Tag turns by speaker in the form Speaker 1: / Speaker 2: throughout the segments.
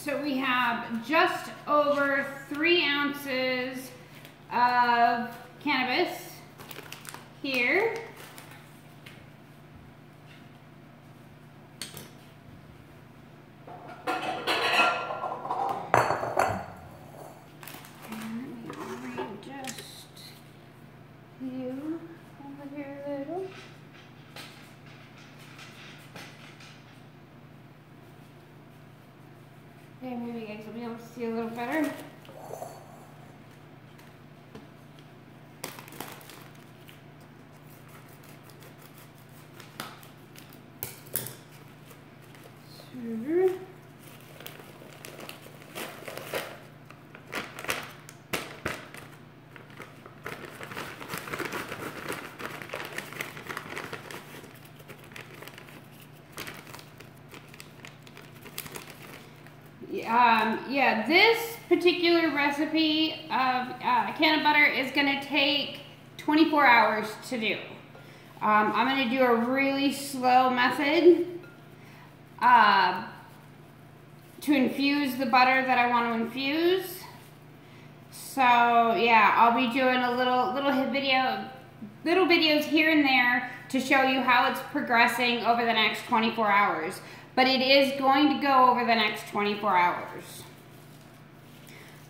Speaker 1: So we have just over 3 ounces of cannabis here. Okay, maybe you guys will be able to see a little better. Yeah, this particular recipe of Cannabutter is going to take 24 hours to do. I'm going to do a really slow method to infuse the butter that I want to infuse. So yeah, I'll be doing a little videos here and there to show you how it's progressing over the next 24 hours. But it is going to go over the next 24 hours.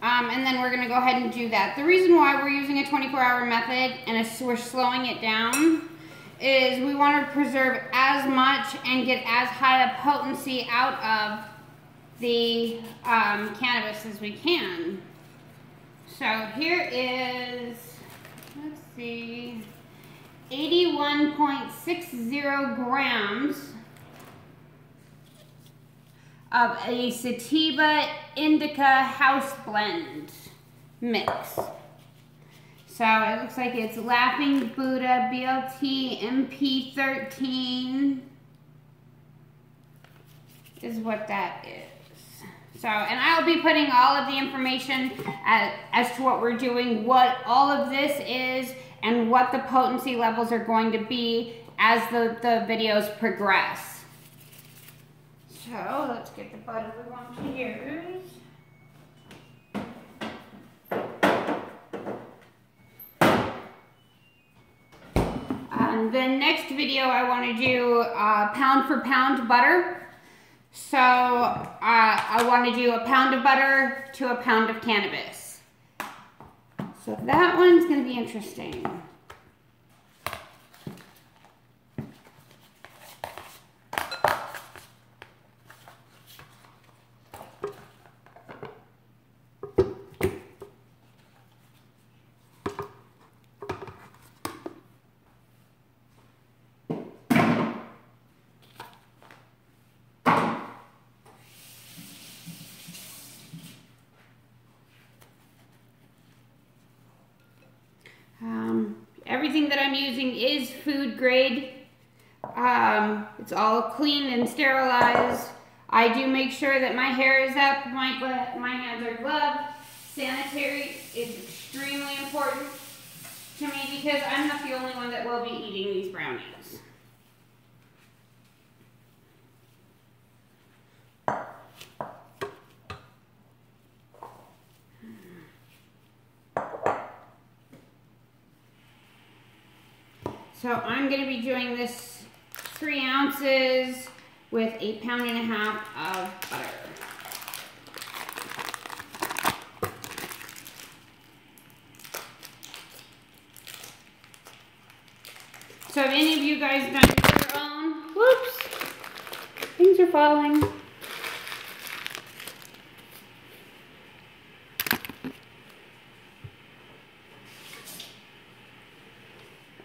Speaker 1: And then we're going to go ahead and do that. The reason why we're using a 24-hour method and we're slowing it down is we want to preserve as much and get as high a potency out of the cannabis as we can. So here is, let's see, 81.60 grams of a sativa indica house blend mix. So it looks like it's Laughing Buddha BLT MP13 is what that is. So, and I'll be putting all of the information as to what we're doing, what all of this is, and what the potency levels are going to be as the videos progress. So let's get the butter we want to use. The next video I want to do pound for pound butter. So I want to do a pound of butter to a pound of cannabis. So that one's going to be interesting. Everything that I'm using is food grade. It's all clean and sterilized. I do make sure that my hair is up, my hands are gloved. Sanitary is extremely important to me because I'm not the only one that will be eating these brownies. So I'm going to be doing this 3 ounces with 1.5 pounds of butter. So have any of you guys done your own? Whoops, things are falling.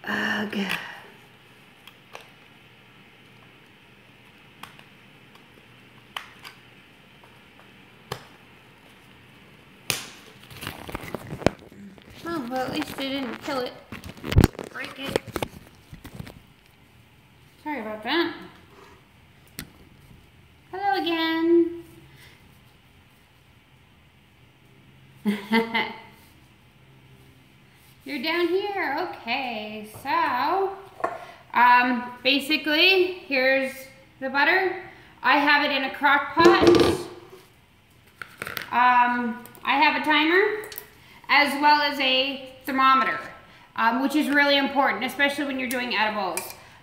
Speaker 1: Ugh. Oh, well, at least they didn't kill it. Break it. Sorry about that. Hello again. You're down here. Okay, so basically here's the butter. I have it in a crock pot I have a timer as well as a thermometer, which is really important, especially when you're doing edibles.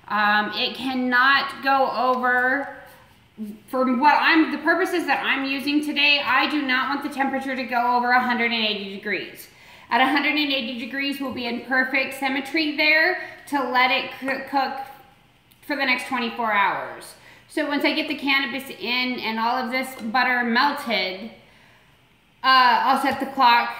Speaker 1: It cannot go over, for the purposes that I'm using today, I do not want the temperature to go over 180 degrees. At 180 degrees, we'll be in perfect symmetry there to let it cook for the next 24 hours. So once I get the cannabis in and all of this butter melted, I'll set the clock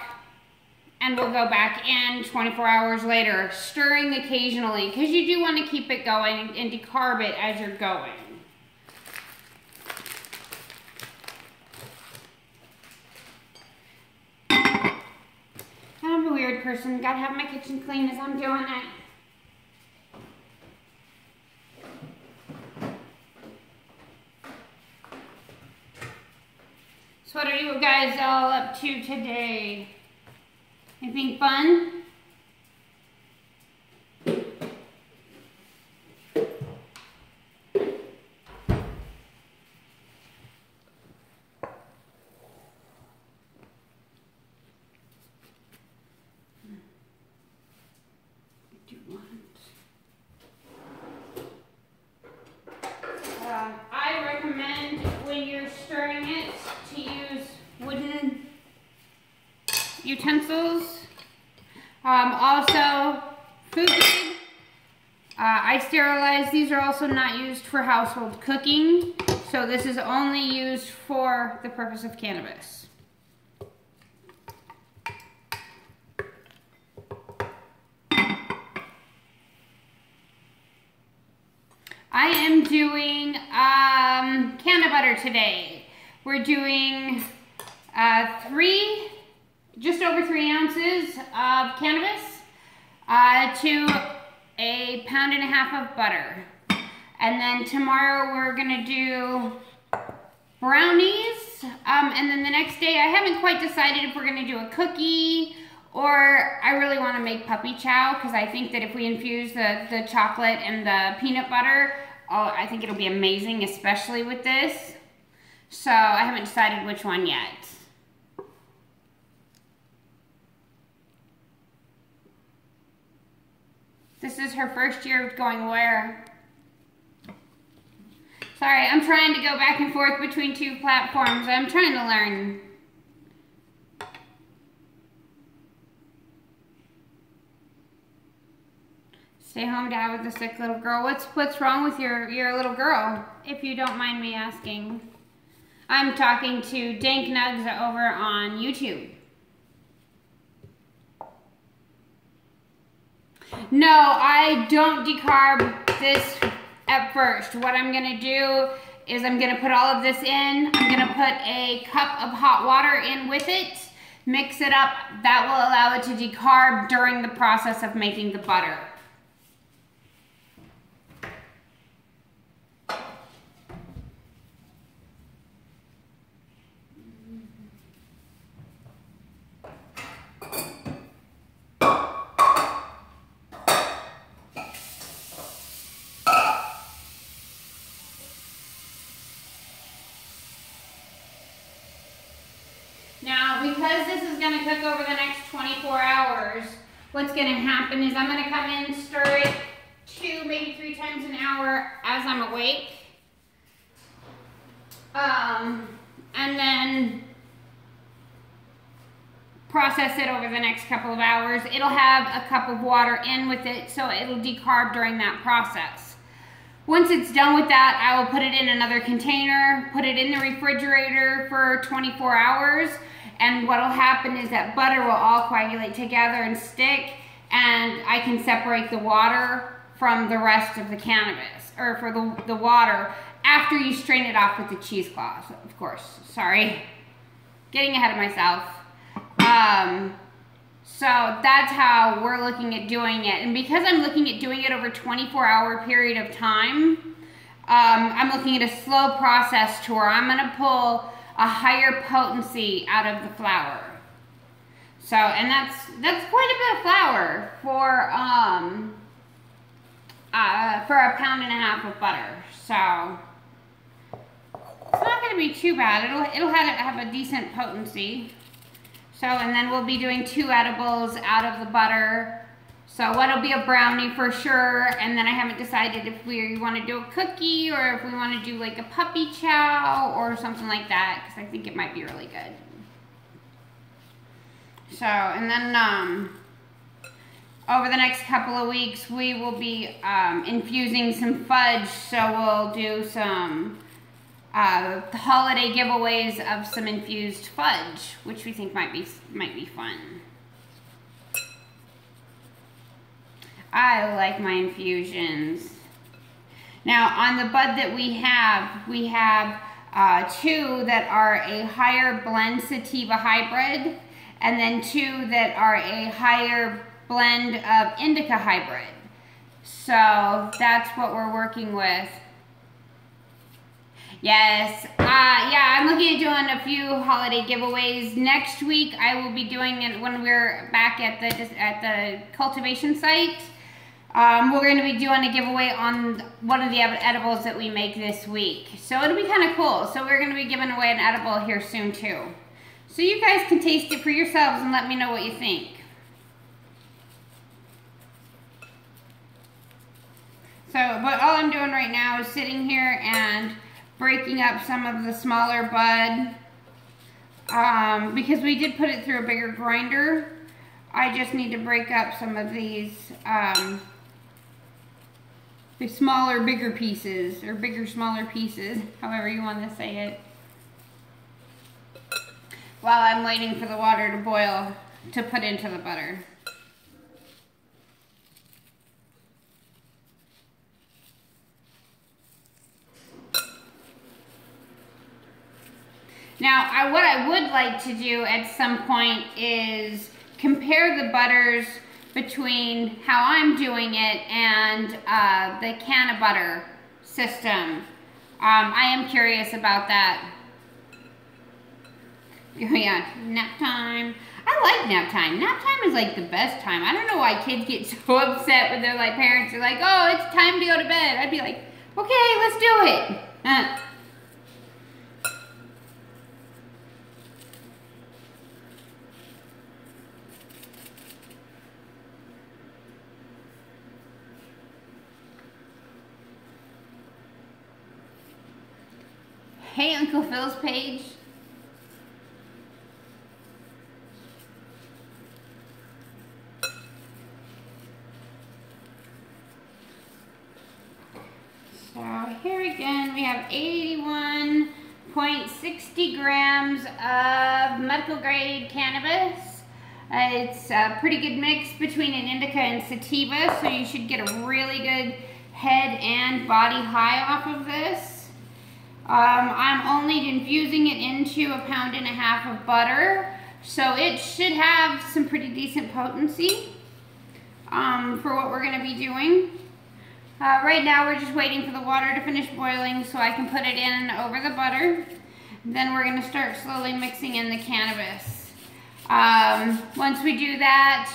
Speaker 1: and we'll go back in 24 hours later, stirring occasionally, because you do want to keep it going and decarb it as you're going. I'm a weird person. Gotta have my kitchen clean as I'm doing it. So what are you guys all up to today? Anything fun? I recommend when you're stirring it to use wooden utensils. Also, food grade. I sterilize. These are also not used for household cooking. So this is only used for the purpose of cannabis. I am doing Cannabutter today. We're doing just over 3 ounces of cannabis to 1.5 pounds of butter. And then tomorrow we're gonna do brownies. And then the next day, I haven't quite decided if we're gonna do a cookie or I really wanna make puppy chow, because I think that if we infuse the chocolate and the peanut butter, I think it'll be amazing, especially with this. So I haven't decided which one yet. This is her first year of going where? Sorry, I'm trying to go back and forth between 2 platforms. I'm trying to learn. Stay home, Dad, with a sick little girl. What's wrong with your little girl, if you don't mind me asking? I'm talking to Dank Nugs over on YouTube. No, I don't decarb this at first. What I'm gonna do is I'm gonna put all of this in. I'm gonna put a cup of hot water in with it, mix it up. That will allow it to decarb during the process of making the butter. Now, because this is going to cook over the next 24 hours, what's going to happen is I'm going to come in, stir it 2, maybe 3 times an hour as I'm awake. And then process it over the next couple of hours. It'll have a cup of water in with it, so it'll decarb during that process. Once it's done with that, I will put it in another container, put it in the refrigerator for 24 hours, and what will happen is that butter will all coagulate together and stick, and I can separate the water from the rest of the cannabis, or for the water, after you strain it off with the cheesecloth, of course. Sorry, getting ahead of myself. So that's how we're looking at doing it. And because I'm looking at doing it over a 24-hour period of time, I'm looking at a slow process to where I'm going to pull a higher potency out of the flour. So, and that's quite a bit of flour for 1.5 pounds of butter. So it's not going to be too bad. It'll have a decent potency. So, and then we'll be doing 2 edibles out of the butter. So what'll be a brownie for sure, and then I haven't decided if we want to do a cookie or if we want to do like a puppy chow or something like that, because I think it might be really good. So, and then over the next couple of weeks, we will be infusing some fudge, so we'll do some holiday giveaways of some infused fudge, which we think might be fun. I like my infusions. Now on the bud that we have 2 that are a higher blend sativa hybrid, and then 2 that are a higher blend of indica hybrid. So that's what we're working with. Yes, yeah, I'm looking at doing a few holiday giveaways. Next week I will be doing it when we're back at the cultivation site. We're going to be doing a giveaway on one of the edibles that we make this week. So it'll be kind of cool. So we're going to be giving away an edible here soon too. So you guys can taste it for yourselves and let me know what you think. So, but all I'm doing right now is sitting here and breaking up some of the smaller bud. Because we did put it through a bigger grinder, I just need to break up some of these the smaller, bigger pieces, or bigger, smaller pieces, however you want to say it, while I'm waiting for the water to boil to put into the butter. Now, what I would like to do at some point is compare the butters between how I'm doing it and the Cannabutter system. I am curious about that. Oh yeah, nap time. I like nap time. Nap time is like the best time. I don't know why kids get so upset when their like parents are like, oh, it's time to go to bed. I'd be like, okay, let's do it. Hey, Uncle Phil's page. So here again, we have 81.60 grams of medical grade cannabis. It's a pretty good mix between an indica and sativa, so you should get a really good head and body high off of this. I'm only infusing it into 1.5 pounds of butter, so it should have some pretty decent potency for what we're going to be doing. Right now we're just waiting for the water to finish boiling so I can put it in over the butter. Then we're going to start slowly mixing in the cannabis. Once we do that,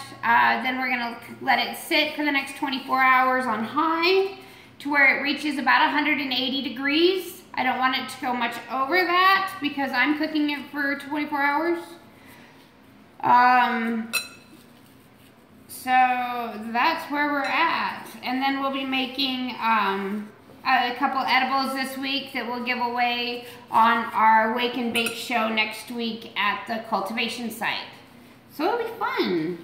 Speaker 1: then we're going to let it sit for the next 24 hours on high to where it reaches about 180 degrees. I don't want it to go much over that because I'm cooking it for 24 hours. So that's where we're at. And then we'll be making a couple edibles this week that we'll give away on our Wake and Bake show next week at the cultivation site. So it'll be fun.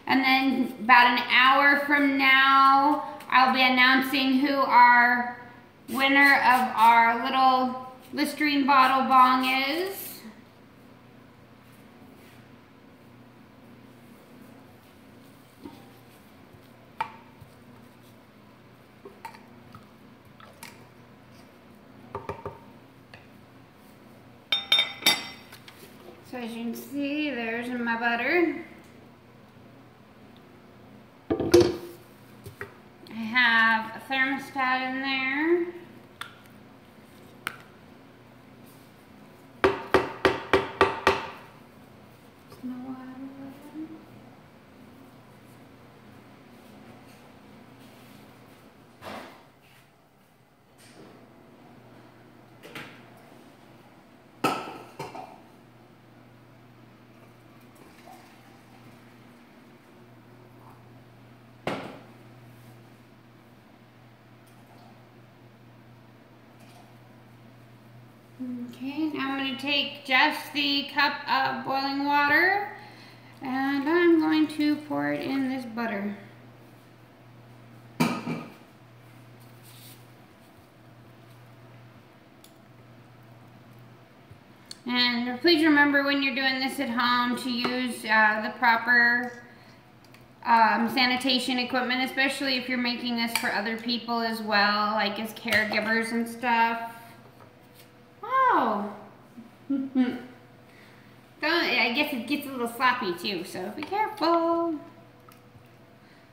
Speaker 1: And then about an hour from now, I'll be announcing who our winner of our little Listerine bottle bong is. So as you can see, there's my butter. I have a thermostat in there. Okay, now I'm going to take just the cup of boiling water and I'm going to pour it in this butter. And please remember when you're doing this at home to use the proper sanitation equipment, especially if you're making this for other people as well, like as caregivers and stuff. Oh! I guess it gets a little sloppy too, so be careful.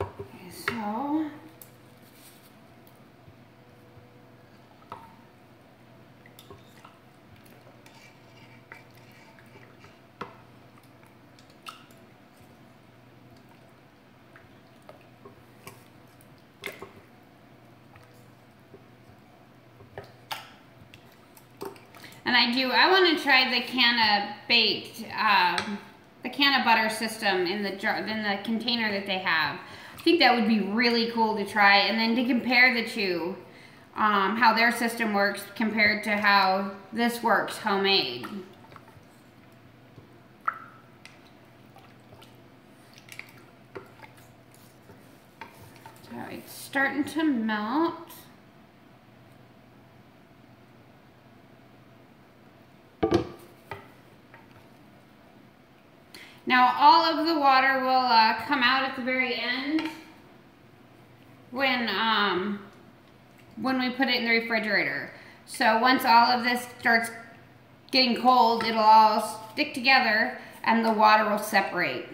Speaker 1: Okay, so... And I want to try the the Cannabutter system in the container that they have. I think that would be really cool to try, and then to compare the two, how their system works compared to how this works homemade. So it's starting to melt. Now all of the water will come out at the very end when we put it in the refrigerator. So once all of this starts getting cold, it'll all stick together and the water will separate.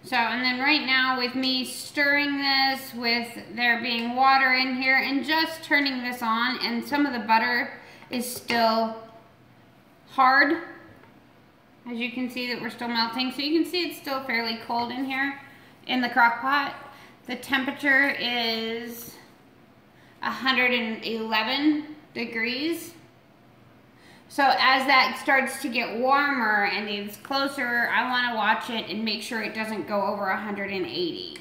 Speaker 1: So, and then right now with me stirring this, with there being water in here and just turning this on, and some of the butter is still hard. As you can see that we're still melting. So you can see it's still fairly cold in here in the crock pot. The temperature is 111 degrees. So as that starts to get warmer and it's closer, I want to watch it and make sure it doesn't go over 180.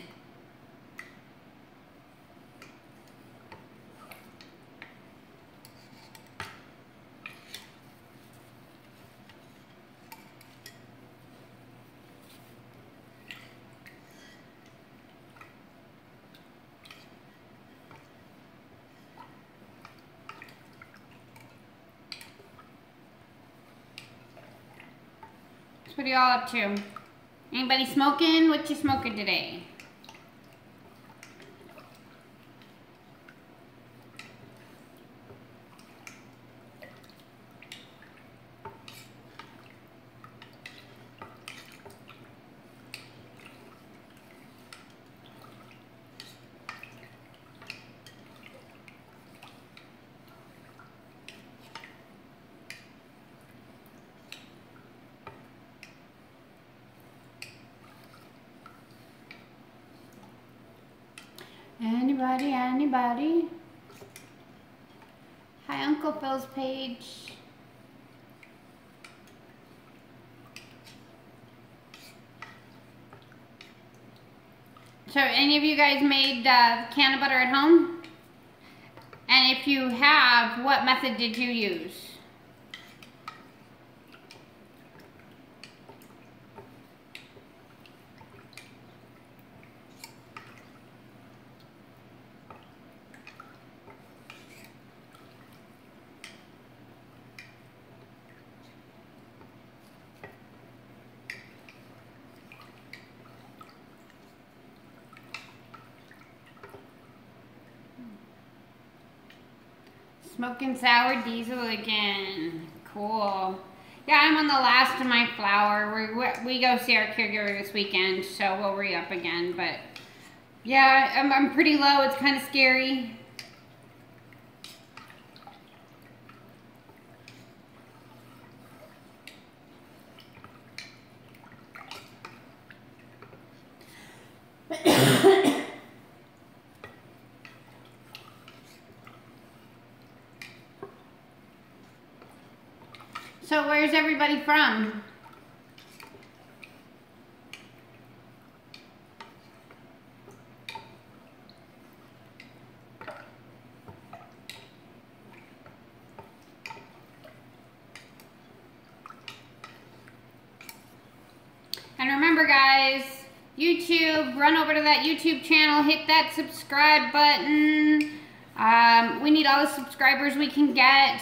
Speaker 1: What are y'all up to? Anybody smoking? What you smoking today? Anybody? Hi, Uncle Phil's page. So, any of you guys made Cannabutter at home? And if you have, what method did you use? Smoking sour diesel again. Cool. Yeah, I'm on the last of my flour. We go see our caregiver this weekend, so we'll re-up again. But yeah, I'm pretty low. It's kind of scary. So where's everybody from? YouTube, run over to that YouTube channel, hit that subscribe button. We need all the subscribers we can get.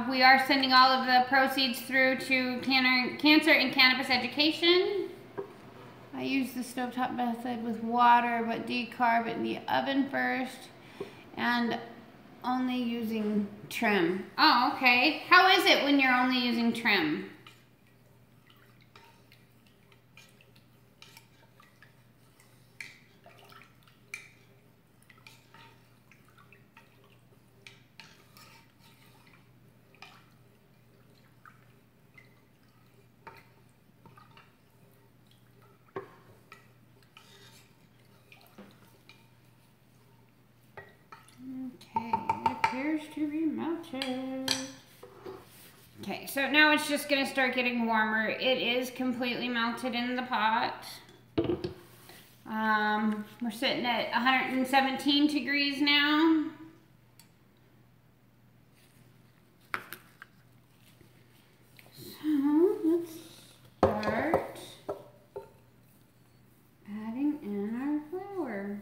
Speaker 1: We are sending all of the proceeds through to cancer and cannabis education. I use the stovetop method with water, but decarb it in the oven first, and only using trim. Oh, okay. How is it when you're only using trim? Okay, it appears to be melted. Okay, so now it's just going to start getting warmer. It is completely melted in the pot. We're sitting at 117 degrees now. So let's start adding in our flour.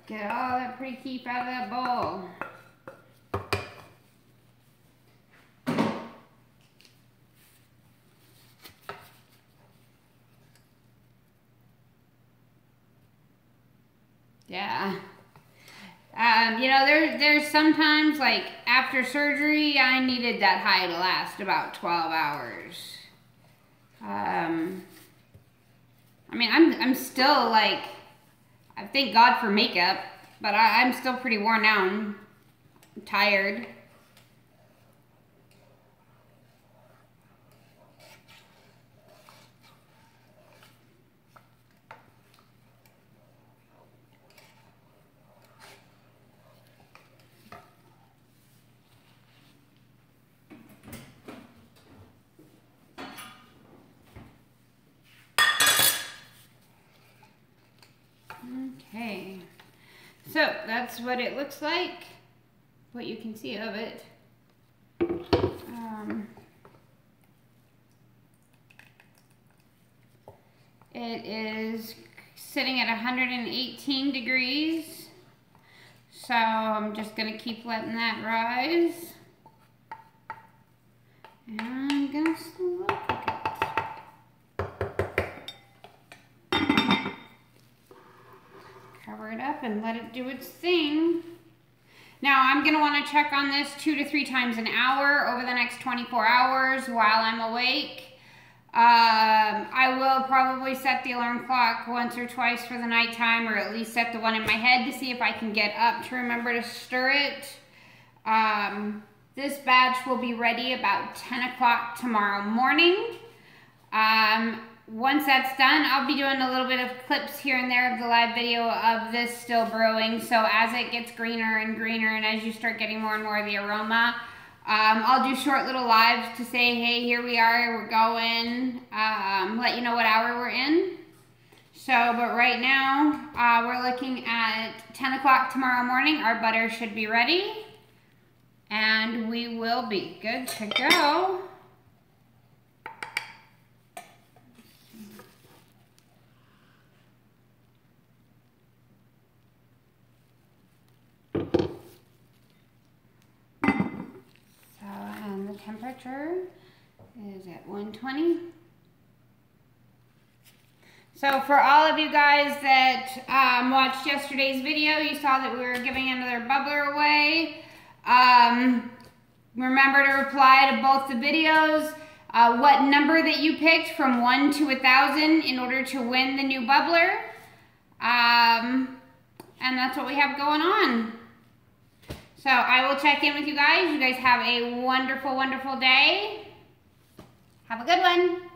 Speaker 1: Get all that pretty keep out of that bowl. Yeah. You know, there's sometimes, like, after surgery, I needed that high to last about 12 hours. I mean, I'm still, like, I thank God for makeup, but I'm still pretty worn out and tired. Okay, so that's what it looks like, what you can see of it. It is sitting at 118 degrees, so I'm just going to keep letting that rise. And I'm going to slow cook it. Cover it up and let it do its thing. Now I'm going to want to check on this 2 to 3 times an hour over the next 24 hours while I'm awake. I will probably set the alarm clock once or twice for the nighttime, or at least set the one in my head to see if I can get up to remember to stir it. This batch will be ready about 10 o'clock tomorrow morning. Once that's done, I'll be doing a little bit of clips here and there of the live video of this still brewing. So as it gets greener and greener, and as you start getting more and more of the aroma, I'll do short little lives to say, hey, here we are, we're going, let you know what hour we're in. So, but right now, we're looking at 10 o'clock tomorrow morning. Our butter should be ready, and we will be good to go. And the temperature is at 120. So for all of you guys that watched yesterday's video, you saw that we were giving another bubbler away. Remember to reply to both the videos. what number that you picked from 1 to 1,000 in order to win the new bubbler. And that's what we have going on. So I will check in with you guys. You guys have a wonderful, wonderful day. Have a good one.